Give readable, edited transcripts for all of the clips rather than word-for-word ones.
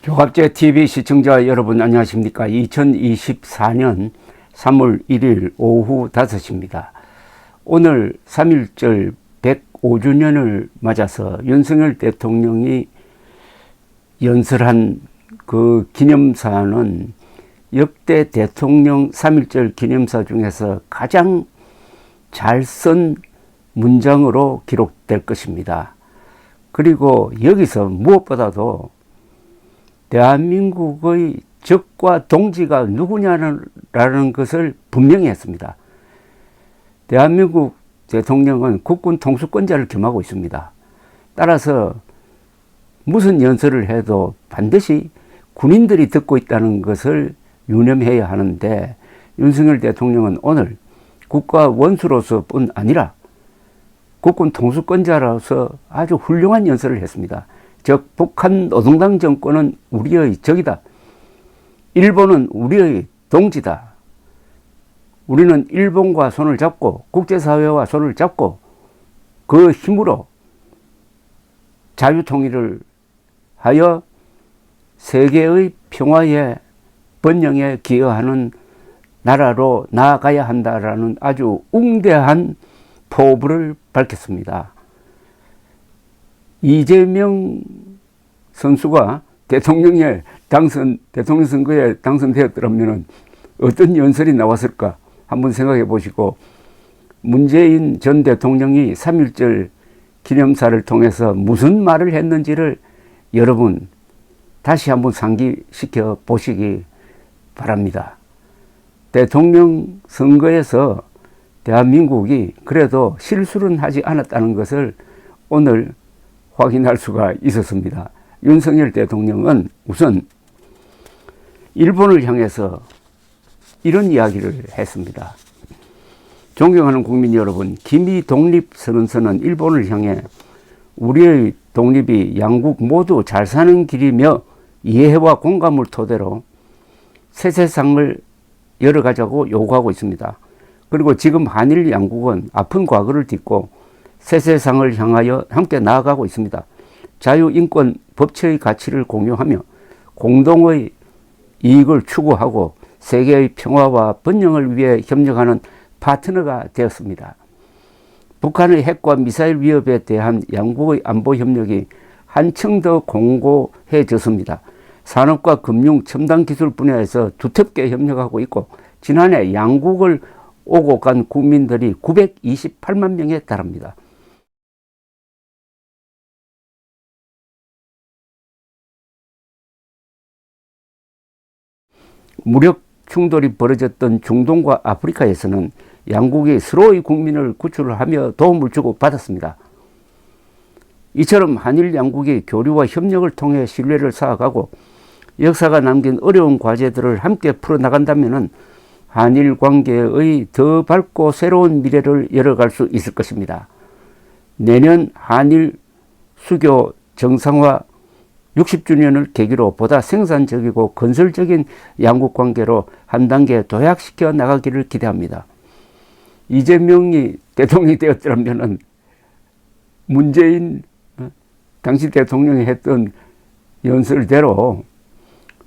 교갑제 TV 시청자 여러분 안녕하십니까. 2024년 3월 1일 오후 5시입니다. 오늘 3.1절 105주년을 맞아서 윤석열 대통령이 연설한 그 기념사는 역대 대통령 3.1절 기념사 중에서 가장 잘 쓴 문장으로 기록될 것입니다. 그리고 여기서 무엇보다도 대한민국의 적과 동지가 누구냐는 것을 분명히 했습니다. 대한민국 대통령은 국군 통수권자를 겸하고 있습니다. 따라서 무슨 연설을 해도 반드시 군인들이 듣고 있다는 것을 유념해야 하는데, 윤석열 대통령은 오늘 국가 원수로서 뿐 아니라 국군 통수권자로서 아주 훌륭한 연설을 했습니다. 즉, 북한 노동당 정권은 우리의 적이다. 일본은 우리의 동지다. 우리는 일본과 손을 잡고 국제사회와 손을 잡고 그 힘으로 자유통일을 하여 세계의 평화에 번영에 기여하는 나라로 나아가야 한다라는 아주 웅대한 포부를 밝혔습니다. 이재명 선수가 대통령 선거에 당선되었더라면 어떤 연설이 나왔을까 한번 생각해 보시고, 문재인 전 대통령이 3.1절 기념사를 통해서 무슨 말을 했는지를 여러분 다시 한번 상기시켜 보시기 바랍니다. 대통령 선거에서 대한민국이 그래도 실수는 하지 않았다는 것을 오늘 확인할 수가 있었습니다. 윤석열 대통령은 우선 일본을 향해서 이런 이야기를 했습니다. 존경하는 국민 여러분, 김이 독립선언서는 일본을 향해 우리의 독립이 양국 모두 잘 사는 길이며 이해와 공감을 토대로 새 세상을 열어가자고 요구하고 있습니다. 그리고 지금 한일 양국은 아픈 과거를 딛고 새 세상을 향하여 함께 나아가고 있습니다. 자유, 인권, 법치의 가치를 공유하며 공동의 이익을 추구하고 세계의 평화와 번영을 위해 협력하는 파트너가 되었습니다. 북한의 핵과 미사일 위협에 대한 양국의 안보 협력이 한층 더 공고해졌습니다. 산업과 금융, 첨단 기술 분야에서 두텁게 협력하고 있고, 지난해 양국을 오고 간 국민들이 928만 명에 달합니다. 무력 충돌이 벌어졌던 중동과 아프리카에서는 양국이 서로의 국민을 구출하며 도움을 주고 받았습니다. 이처럼 한일 양국이 교류와 협력을 통해 신뢰를 쌓아가고 역사가 남긴 어려운 과제들을 함께 풀어나간다면 한일 관계의 더 밝고 새로운 미래를 열어갈 수 있을 것입니다. 내년 한일 수교 정상화 60주년을 계기로 보다 생산적이고 건설적인 양국 관계로 한 단계 도약시켜 나가기를 기대합니다. 이재명이 대통령이 되었더라면 문재인 당시 대통령이 했던 연설대로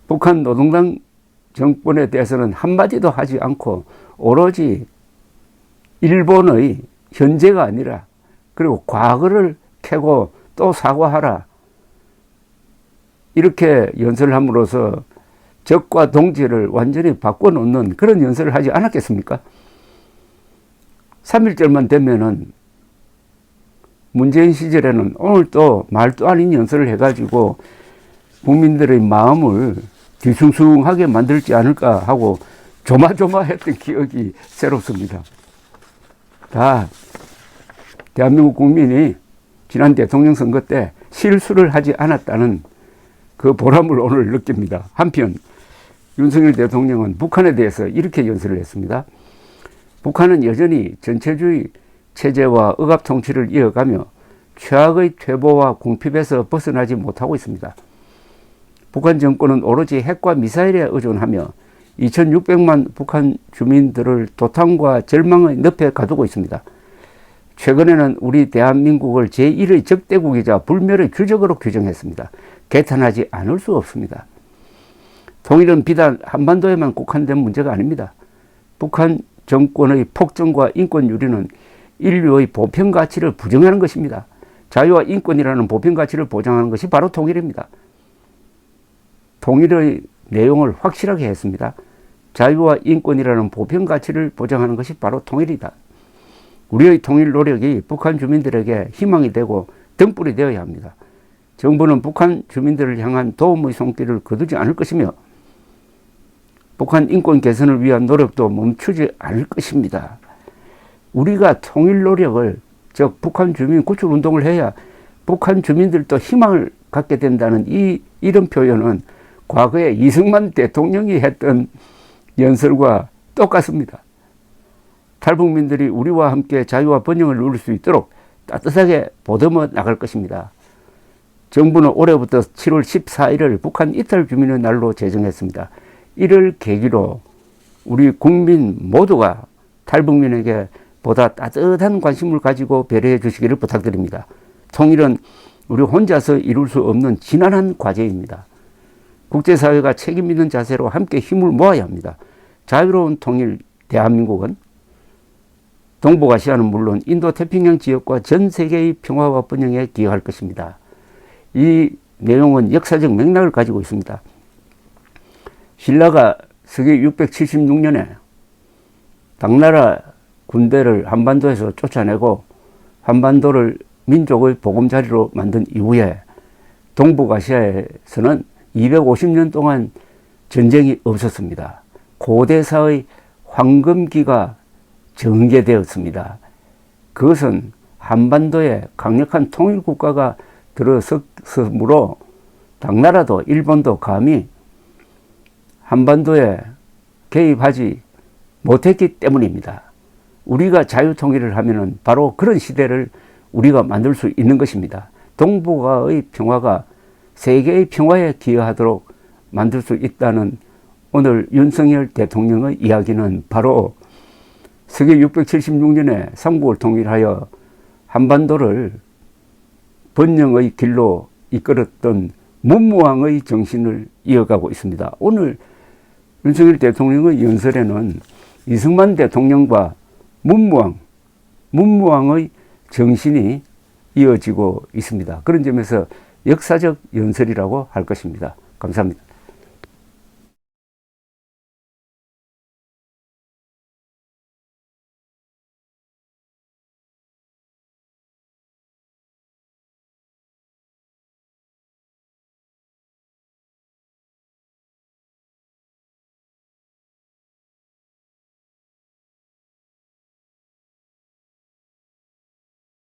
북한 노동당 정권에 대해서는 한마디도 하지 않고 오로지 일본의 현재가 아니라 그리고 과거를 캐고 또 사과하라, 이렇게 연설을 함으로써 적과 동지를 완전히 바꿔놓는 그런 연설을 하지 않았겠습니까? 3.1절만 되면은 문재인 시절에는 오늘 또 말도 아닌 연설을 해가지고 국민들의 마음을 뒤숭숭하게 만들지 않을까 하고 조마조마했던 기억이 새롭습니다. 다 대한민국 국민이 지난 대통령 선거 때 실수를 하지 않았다는 그 보람을 오늘 느낍니다. 한편 윤석열 대통령은 북한에 대해서 이렇게 연설을 했습니다. 북한은 여전히 전체주의 체제와 억압 통치를 이어가며 최악의 퇴보와 궁핍에서 벗어나지 못하고 있습니다. 북한 정권은 오로지 핵과 미사일에 의존하며 2600만 북한 주민들을 도탄과 절망의 늪에 가두고 있습니다. 최근에는 우리 대한민국을 제1의 적대국이자 불멸의 규적으로 규정했습니다. 개탄하지 않을 수 없습니다. 통일은 비단 한반도에만 국한된 문제가 아닙니다. 북한 정권의 폭정과 인권 유린은 인류의 보편 가치를 부정하는 것입니다. 자유와 인권이라는 보편 가치를 보장하는 것이 바로 통일입니다. 통일의 내용을 확실하게 했습니다. 자유와 인권이라는 보편 가치를 보장하는 것이 바로 통일이다. 우리의 통일 노력이 북한 주민들에게 희망이 되고 등불이 되어야 합니다. 정부는 북한 주민들을 향한 도움의 손길을 거두지 않을 것이며 북한 인권 개선을 위한 노력도 멈추지 않을 것입니다. 우리가 통일 노력을, 즉 북한 주민 구출 운동을 해야 북한 주민들도 희망을 갖게 된다는 이런 표현은 과거에 이승만 대통령이 했던 연설과 똑같습니다. 탈북민들이 우리와 함께 자유와 번영을 누릴 수 있도록 따뜻하게 보듬어 나갈 것입니다. 정부는 올해부터 7월 14일을 북한 이탈 주민의 날로 제정했습니다. 이를 계기로 우리 국민 모두가 탈북민에게 보다 따뜻한 관심을 가지고 배려해 주시기를 부탁드립니다. 통일은 우리 혼자서 이룰 수 없는 지난한 과제입니다. 국제사회가 책임 있는 자세로 함께 힘을 모아야 합니다. 자유로운 통일 대한민국은 동북아시아는 물론 인도태평양 지역과 전 세계의 평화와 번영에 기여할 것입니다. 이 내용은 역사적 맥락을 가지고 있습니다. 신라가 서기 676년에 당나라 군대를 한반도에서 쫓아내고 한반도를 민족의 보금자리로 만든 이후에 동북아시아에서는 250년 동안 전쟁이 없었습니다. 고대사의 황금기가 전개되었습니다. 그것은 한반도에 강력한 통일국가가 들어섰으므로 당나라도 일본도 감히 한반도에 개입하지 못했기 때문입니다. 우리가 자유통일을 하면은 바로 그런 시대를 우리가 만들 수 있는 것입니다. 동북아의 평화가 세계의 평화에 기여하도록 만들 수 있다는 오늘 윤석열 대통령의 이야기는 바로 서기 676년에 삼국을 통일하여 한반도를 번영의 길로 이끌었던 문무왕의 정신을 이어가고 있습니다. 오늘 윤석열 대통령의 연설에는 이승만 대통령과 문무왕의 정신이 이어지고 있습니다. 그런 점에서 역사적 연설이라고 할 것입니다. 감사합니다.